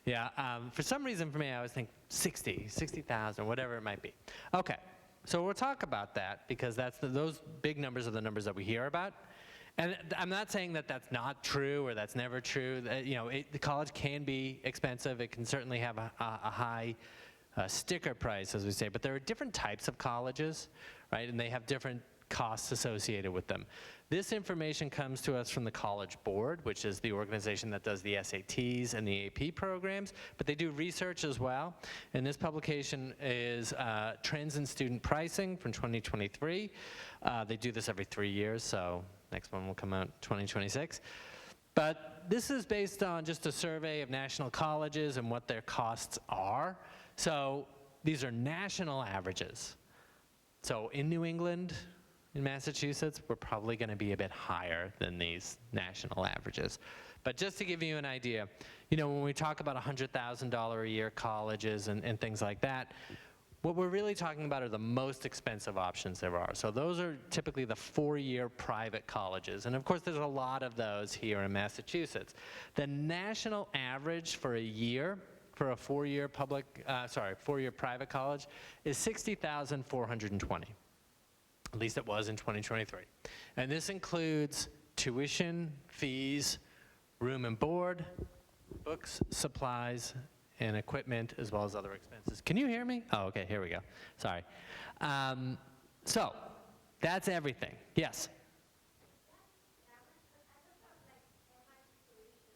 yeah. For some reason for me, I always think 60,000, whatever it might be. Okay, so we'll talk about that because those big numbers are the numbers that we hear about. And I'm not saying that that's not true or that's never true. You know, the college can be expensive. It can certainly have a high sticker price, as we say, but there are different types of colleges, right? And they have different costs associated with them. This information comes to us from the College Board, which is the organization that does the SATs and the AP programs, but they do research as well. And this publication is Trends in Student Pricing from 2023. They do this every 3 years, so next one will come out 2026. But this is based on just a survey of national colleges and what their costs are. So these are national averages. So in New England, in Massachusetts, we're probably going to be a bit higher than these national averages. But just to give you an idea, you know, when we talk about $100,000 a year colleges and things like that, What we're really talking about are the most expensive options there are. So those are typically the four-year private colleges. And of course, there's a lot of those here in Massachusetts. The national average for a year for a four-year private college is $60,420. At least it was in 2023. And this includes tuition, fees, room and board, books, supplies, and equipment, as well as other expenses. Can you hear me? Oh, okay, here we go. Sorry. So that's everything. Yes?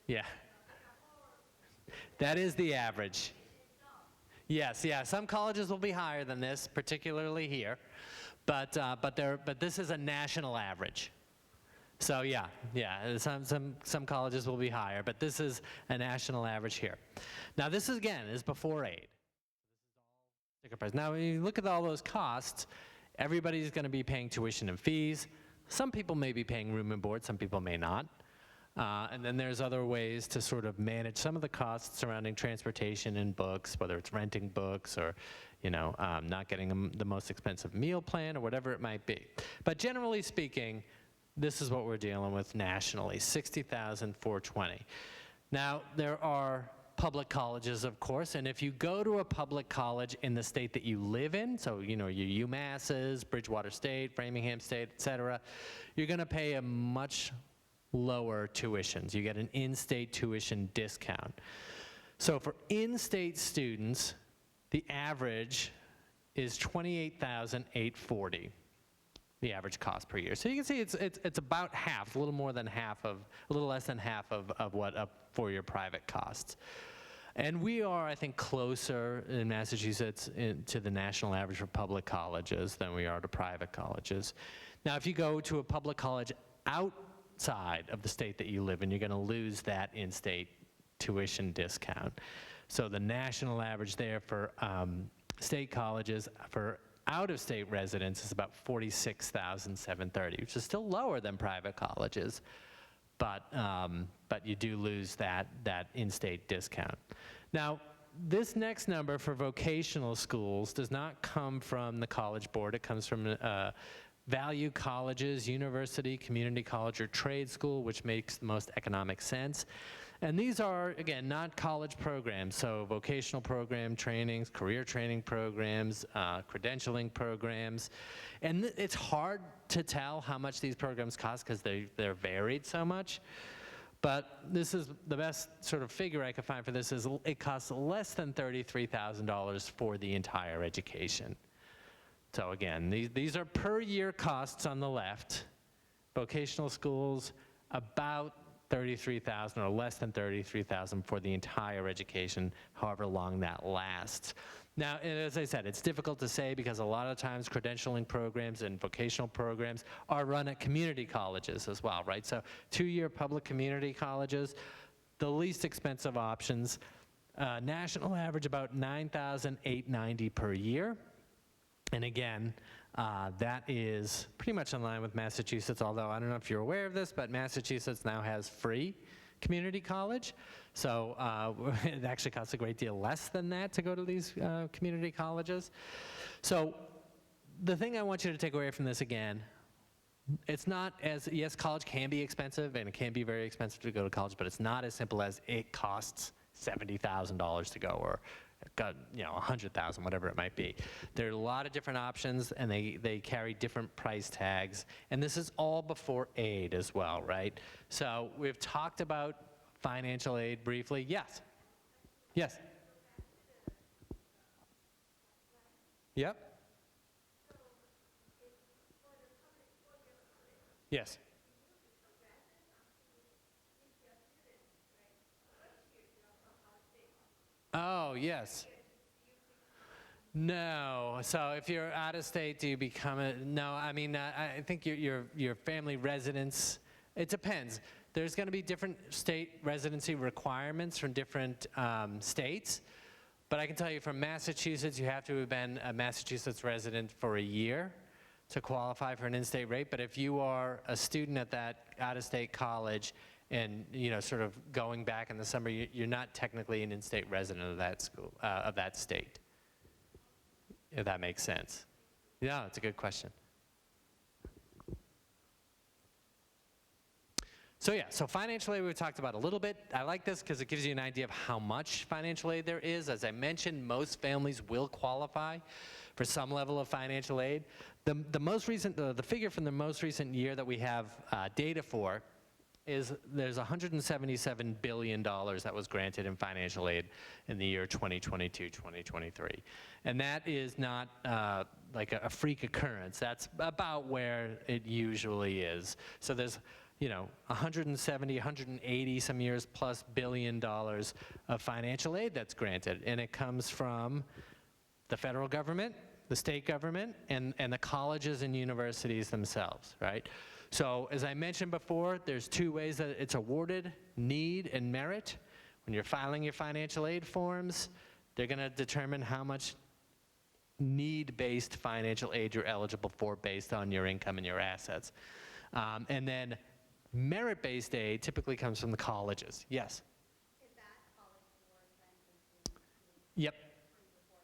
Yeah. That is the average. Yes, yeah. Some colleges will be higher than this, particularly here, but this is a national average. So yeah, some colleges will be higher, but this is a national average here. Now this is, again, is before aid. Sticker price. Now when you look at all those costs, everybody's going to be paying tuition and fees. Some people may be paying room and board, some people may not. And then there's other ways to sort of manage some of the costs surrounding transportation and books, whether it's renting books or, not getting the most expensive meal plan or whatever it might be. But generally speaking, this is what we're dealing with nationally, $60,420. Now, there are public colleges, of course, and if you go to a public college in the state that you live in, so, your UMass's, Bridgewater State, Framingham State, et cetera, you're going to pay a much lower tuitions. You get an in-state tuition discount. So for in-state students, the average is $28,840, the average cost per year. So you can see it's about half, a little less than half of what a four-year private costs. And we are, I think, closer in Massachusetts to the national average for public colleges than we are to private colleges. Now, if you go to a public college outside of the state that you live in, you're going to lose that in-state tuition discount. So the national average there for state colleges for out-of-state residents is about $46,730, which is still lower than private colleges, but you do lose that in-state discount. Now, this next number for vocational schools does not come from the College Board. It comes from value colleges, university, community college, or trade school, which makes the most economic sense. And these are, again, not college programs, so vocational program trainings, career training programs, credentialing programs. And it's hard to tell how much these programs cost because they're varied so much. But this is the best sort of figure I could find for this is it costs less than $33,000 for the entire education. So again, these are per year costs on the left. Vocational schools, about $33,000 or less than $33,000 for the entire education, however long that lasts. Now, as I said, it's difficult to say because a lot of times credentialing programs and vocational programs are run at community colleges as well, right? So two-year public community colleges, the least expensive options, national average about $9,890 per year. And again, that is pretty much in line with Massachusetts, although I don't know if you're aware of this, but Massachusetts now has free community college. So it actually costs a great deal less than that to go to these community colleges. So the thing I want you to take away from this again, it's not as, yes, college can be expensive and it can be very expensive to go to college, but it's not as simple as it costs $70,000 to go or got, $100,000, whatever it might be. There are a lot of different options, and they carry different price tags. And this is all before aid as well, right? So we've talked about financial aid briefly. Yes. Yes. Yep. Yes. Oh, yes. No. So if you're out of state, do you become no, I mean, I think your family residence, it depends. There's going to be different state residency requirements from different states. But I can tell you from Massachusetts, you have to have been a Massachusetts resident for a year to qualify for an in-state rate. But if you are a student at that out-of-state college and sort of going back in the summer, you're not technically an in-state resident of that school, of that state. if that makes sense. Yeah, it's a good question. So yeah, so financial aid we've talked about a little bit. I like this because it gives you an idea of how much financial aid there is. As I mentioned, most families will qualify for some level of financial aid. The figure from the most recent year that we have data for is there's $177 billion that was granted in financial aid in the year 2022-2023. And that is not like a freak occurrence. That's about where it usually is. So there's 170, 180 some years plus billion dollars of financial aid that's granted. And it comes from the federal government, the state government, and the colleges and universities themselves, right? So as I mentioned before, there's two ways that it's awarded: need and merit. When you're filing your financial aid forms, they're going to determine how much need-based financial aid you're eligible for based on your income and your assets. And then merit-based aid typically comes from the colleges. Yes? Is that college board then considering Yep. report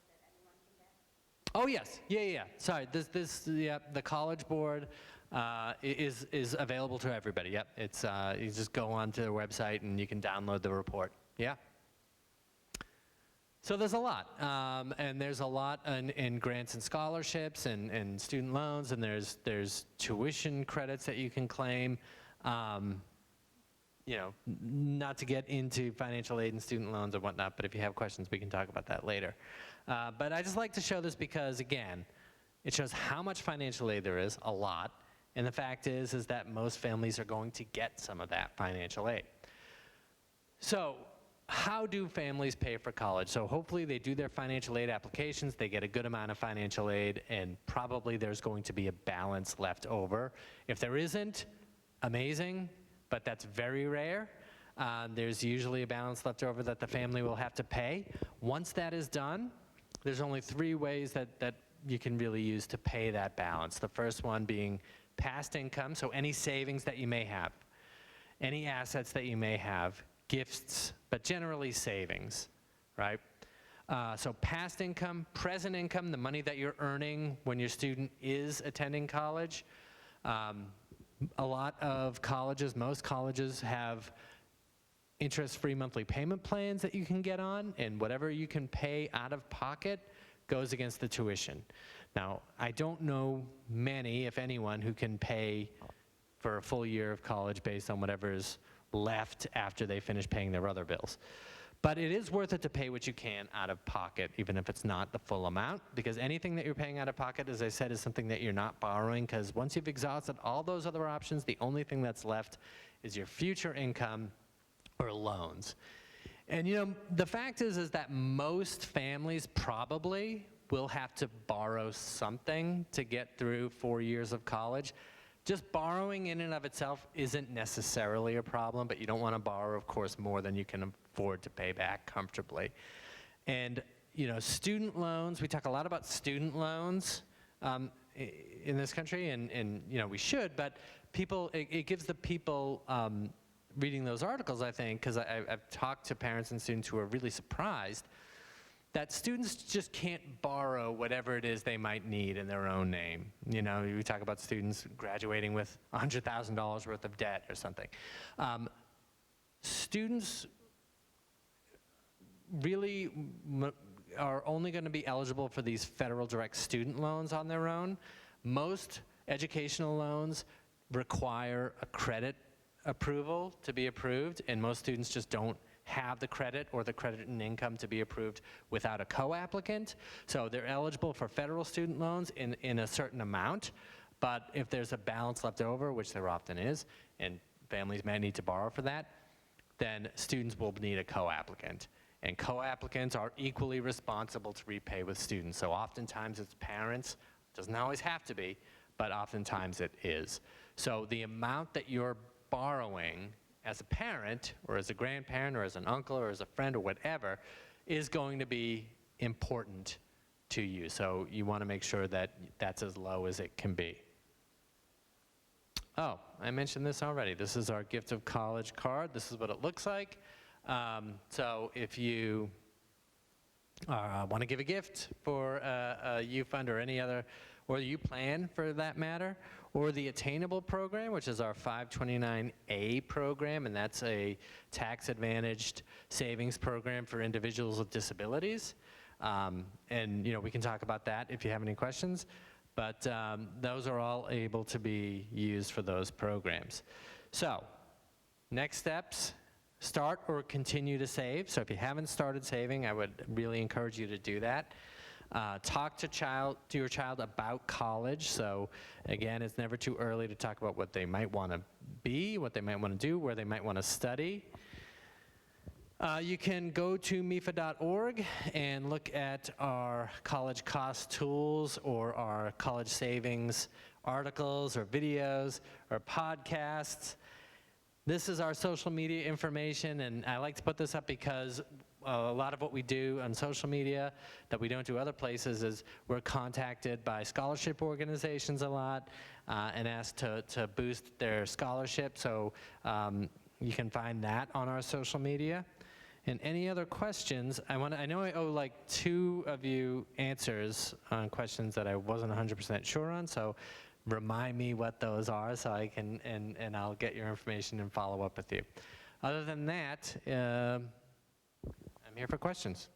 that anyone can get? Oh, yes. Yeah. Sorry, the College Board is available to everybody. Yep. It's, you just go onto their website and you can download the report. Yeah. So there's a lot. And there's a lot in grants and scholarships and student loans, and there's tuition credits that you can claim. Not to get into financial aid and student loans and whatnot, but if you have questions, we can talk about that later. But I just like to show this because, again, it shows how much financial aid there is, a lot, and the fact is that most families are going to get some of that financial aid. So how do families pay for college? So hopefully they do their financial aid applications, they get a good amount of financial aid, and probably there's going to be a balance left over. If there isn't, amazing, but that's very rare. There's usually a balance left over that the family will have to pay. Once that is done, there's only three ways that you can really use to pay that balance. The first one being past income, so any savings that you may have, any assets that you may have, gifts, but generally savings, right? So past income, present income, the money that you're earning when your student is attending college. A lot of colleges, most colleges have interest-free monthly payment plans that you can get on, and whatever you can pay out of pocket goes against the tuition. Now, I don't know many, if anyone, who can pay for a full year of college based on whatever's left after they finish paying their other bills. But it is worth it to pay what you can out of pocket, even if it's not the full amount, because anything that you're paying out of pocket, as I said, is something that you're not borrowing, because once you've exhausted all those other options, the only thing that's left is your future income or loans. And the fact is that most families probably will have to borrow something to get through 4 years of college. Just borrowing in and of itself isn't necessarily a problem, but you don't want to borrow, of course, more than you can afford to pay back comfortably. And, student loans, we talk a lot about student loans in this country, and we should, but it gives the people reading those articles, I think, because I've talked to parents and students who are really surprised that students just can't borrow whatever it is they might need in their own name. We talk about students graduating with $100,000 worth of debt or something. Students really are only going to be eligible for these federal direct student loans on their own. Most educational loans require a credit approval to be approved, and most students just don't have the credit or the credit and income to be approved without a co-applicant. So they're eligible for federal student loans in a certain amount, but if there's a balance left over, which there often is, and families may need to borrow for that, then students will need a co-applicant. And co-applicants are equally responsible to repay with students. So oftentimes it's parents, doesn't always have to be, but oftentimes it is. So the amount that you're borrowing as a parent or as a grandparent or as an uncle or as a friend or whatever is going to be important to you. So you want to make sure that that's as low as it can be. Oh, I mentioned this already. This is our gift of college card. This is what it looks like. So if you want to give a gift for a youth fund or any other, or you plan for that matter, or the Attainable program, which is our 529A program, and that's a tax-advantaged savings program for individuals with disabilities. And we can talk about that if you have any questions, but those are all able to be used for those programs. So, next steps. Start or continue to save. So if you haven't started saving, I would really encourage you to do that. Talk to your child about college. So again, it's never too early to talk about what they might want to be, what they might want to do, where they might want to study. You can go to MIFA.org and look at our college cost tools or our college savings articles or videos or podcasts. This is our social media information, and I like to put this up because a lot of what we do on social media that we don't do other places is we're contacted by scholarship organizations a lot and asked to boost their scholarship, so you can find that on our social media. And any other questions, I know I owe like 2 of you answers on questions that I wasn't 100% sure on, so remind me what those are so I can, and I'll get your information and follow up with you. Other than that, I'm here for questions.